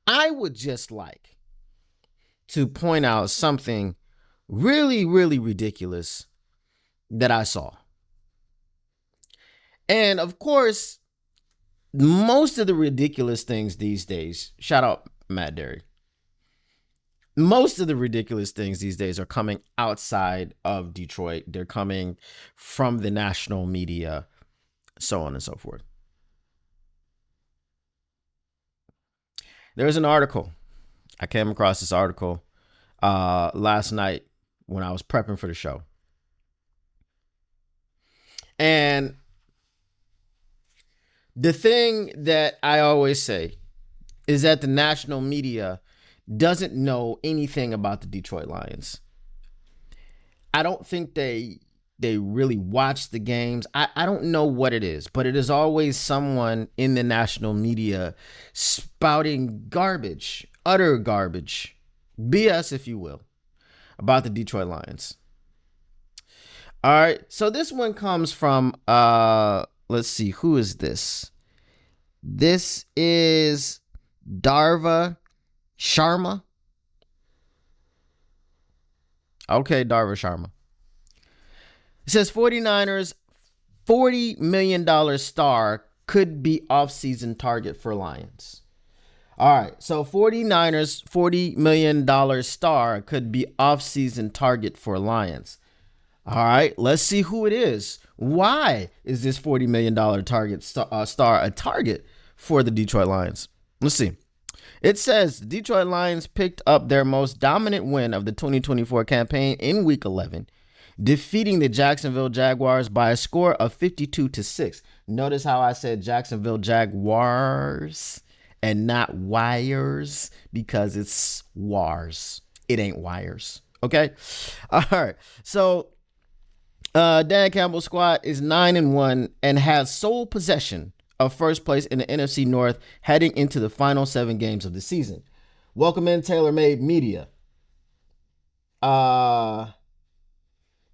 I would just like to point out something really, really ridiculous that I saw. And of course, most of the ridiculous things these days, shout out Matt Derry, most of the ridiculous things these days are coming outside of Detroit. They're coming from the national media, so on and so forth. There's an article. I came across this article last night when I was prepping for the show. And the thing that I always say is that the national media doesn't know anything about the Detroit Lions. I don't think they really watch the games. I don't know what it is, but it is always someone in the national media spouting garbage, utter garbage, BS, if you will, about the Detroit Lions. All right, so this one comes from, let's see, who is this? This is Darva Sharma. Okay, Darva Sharma. It says 49ers $40 million star could be offseason target for Lions. All right, so 49ers $40 million star could be offseason target for Lions. All right, let's see who it is. Why is this $40 million target star a target for the Detroit Lions? Let's see. It says the Detroit Lions picked up their most dominant win of the 2024 campaign in Week 11, defeating the Jacksonville Jaguars by a score of 52-6. Notice how I said Jacksonville Jaguars and not Wires, because it's Wars. It ain't Wires. Okay? All right. So Dan Campbell's squad is 9-1 and has sole possession of first place in the NFC North heading into the final 7 games of the season. Welcome in TaylorMade Media.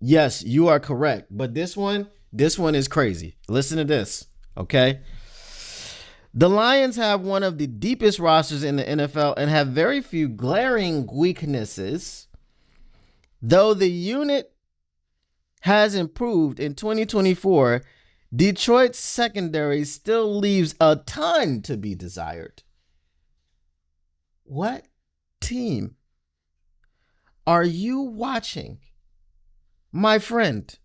Yes, you are correct. But this one is crazy. Listen to this, okay? The Lions have one of the deepest rosters in the NFL and have very few glaring weaknesses. Though the unit has improved in 2024, Detroit's secondary still leaves a ton to be desired. What team are you watching? My friend,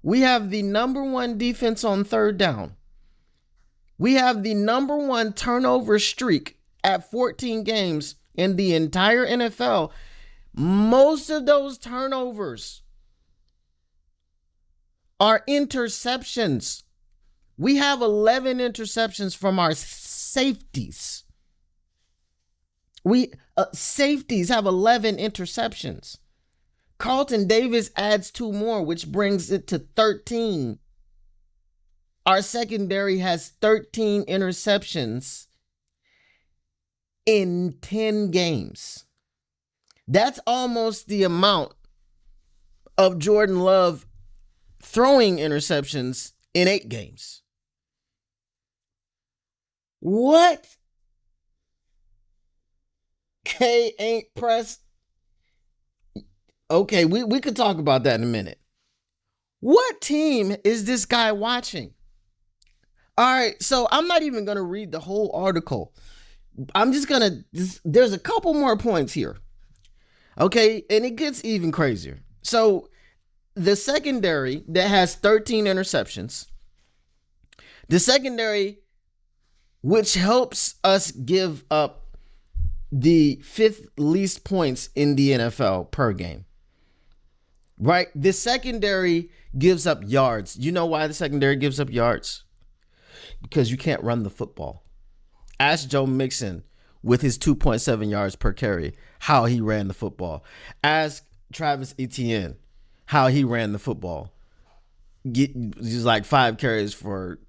we have the number 1 defense on third down. We have the number 1 turnover streak at 14 games in the entire NFL. Most of those turnovers are interceptions. We have 11 interceptions from our safeties. Safeties have 11 interceptions. Carlton Davis adds 2 more, which brings it to 13. Our secondary has 13 interceptions in 10 games. That's almost the amount of Jordan Love throwing interceptions in 8 games. What? K ain't pressed. Okay, we could talk about that in a minute. What team is this guy watching? All right, so I'm not even going to read the whole article. I'm just going to, there's a couple more points here. Okay, and it gets even crazier. So the secondary that has 13 interceptions, the secondary which helps us give up the 5th least points in the NFL per game. Right? The secondary gives up yards. You know why the secondary gives up yards? Because you can't run the football. Ask Joe Mixon with his 2.7 yards per carry how he ran the football. Ask Travis Etienne how he ran the football. Just like 5 carries for,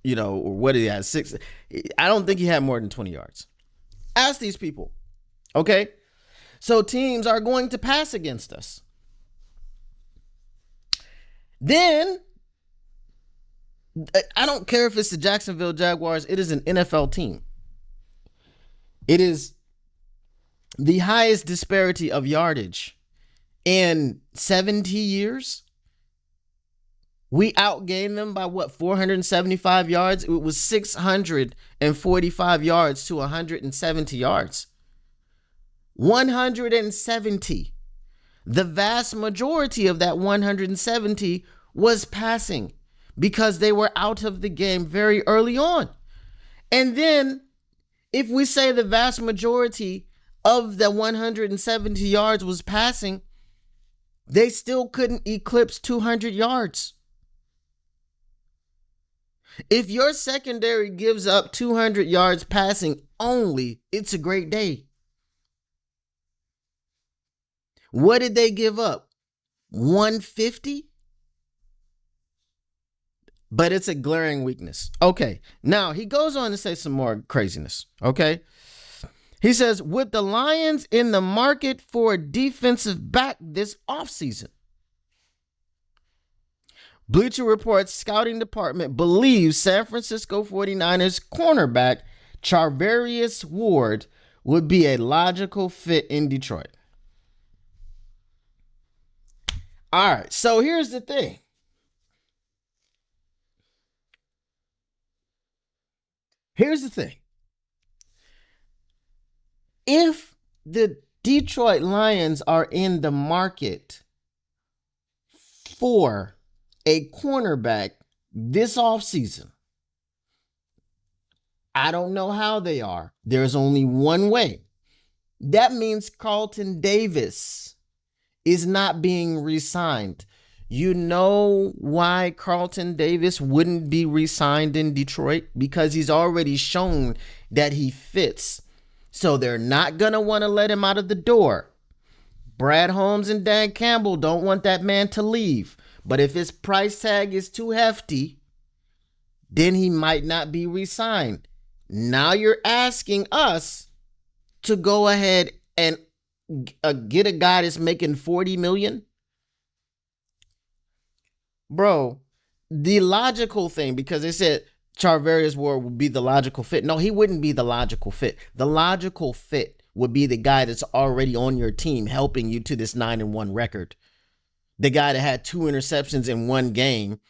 or what did he have? 6. I don't think he had more than 20 yards. Ask these people. Okay? So teams are going to pass against us. Then, I don't care if it's the Jacksonville Jaguars. It is an NFL team. It is the highest disparity of yardage in 70 years. We outgained them by 475 yards? It was 645 yards to 170 yards. 170. The vast majority of that 170 was passing because they were out of the game very early on. And then if we say the vast majority of the 170 yards was passing, they still couldn't eclipse 200 yards. If your secondary gives up 200 yards passing only, it's a great day. What did they give up? 150? But it's a glaring weakness. Okay, now he goes on to say some more craziness, okay? He says, with the Lions in the market for a defensive back this offseason, Bleacher Report's scouting department believes San Francisco 49ers cornerback Charvarius Ward would be a logical fit in Detroit. All right, so here's the thing. If the Detroit Lions are in the market for a cornerback this offseason, I don't know how they are. There's only one way. That means Carlton Davis is not being re-signed. You know why Carlton Davis wouldn't be re-signed in Detroit? Because he's already shown that he fits. So they're not going to want to let him out of the door. Brad Holmes and Dan Campbell don't want that man to leave. But if his price tag is too hefty, then he might not be re-signed. Now you're asking us to go ahead and get a guy that's making $40 million? Bro, the logical thing, because they said Charvarius Ward would be the logical fit. No, he wouldn't be the logical fit. The logical fit would be the guy that's already on your team helping you to this 9-1 record. The guy that had 2 interceptions in one game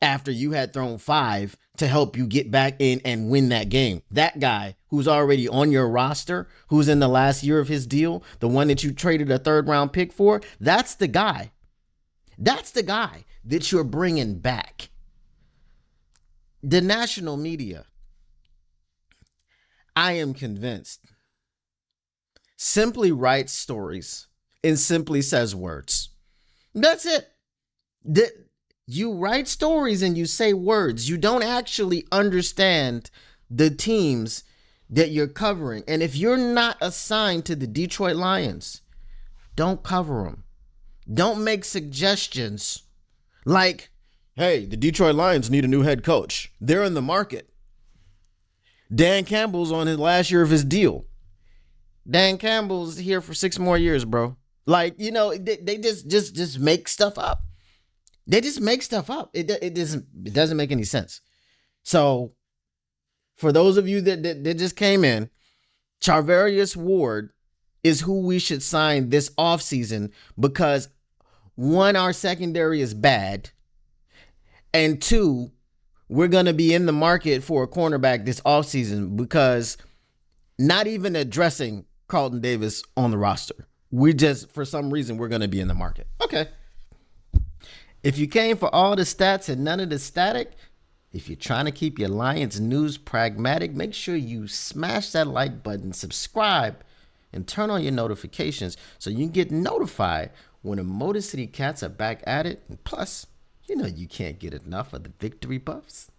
after you had thrown 5 to help you get back in and win that game. That guy who's already on your roster, who's in the last year of his deal, the one that you traded a 3rd-round pick for, that's the guy. That's the guy that you're bringing back. The national media, I am convinced, simply writes stories and simply says words. That's it. You write stories and you say words. You don't actually understand the teams that you're covering. And if you're not assigned to the Detroit Lions, don't cover them. Don't make suggestions like, hey, the Detroit Lions need a new head coach. They're in the market. Dan Campbell's on his last year of his deal. Dan Campbell's here for 6 more years, bro. Like, you know, they just make stuff up. They just make stuff up. It doesn't make any sense. So for those of you that just came in, Charvarius Ward is who we should sign this offseason because 1, our secondary is bad. And 2, we're going to be in the market for a cornerback this offseason because not even addressing Carlton Davis on the roster. We just, for some reason, we're going to be in the market. Okay. If you came for all the stats and none of the static, if you're trying to keep your Lions news pragmatic, make sure you smash that like button, subscribe, and turn on your notifications so you can get notified when the Motor City Cats are back at it. And plus, you know you can't get enough of the victory buffs.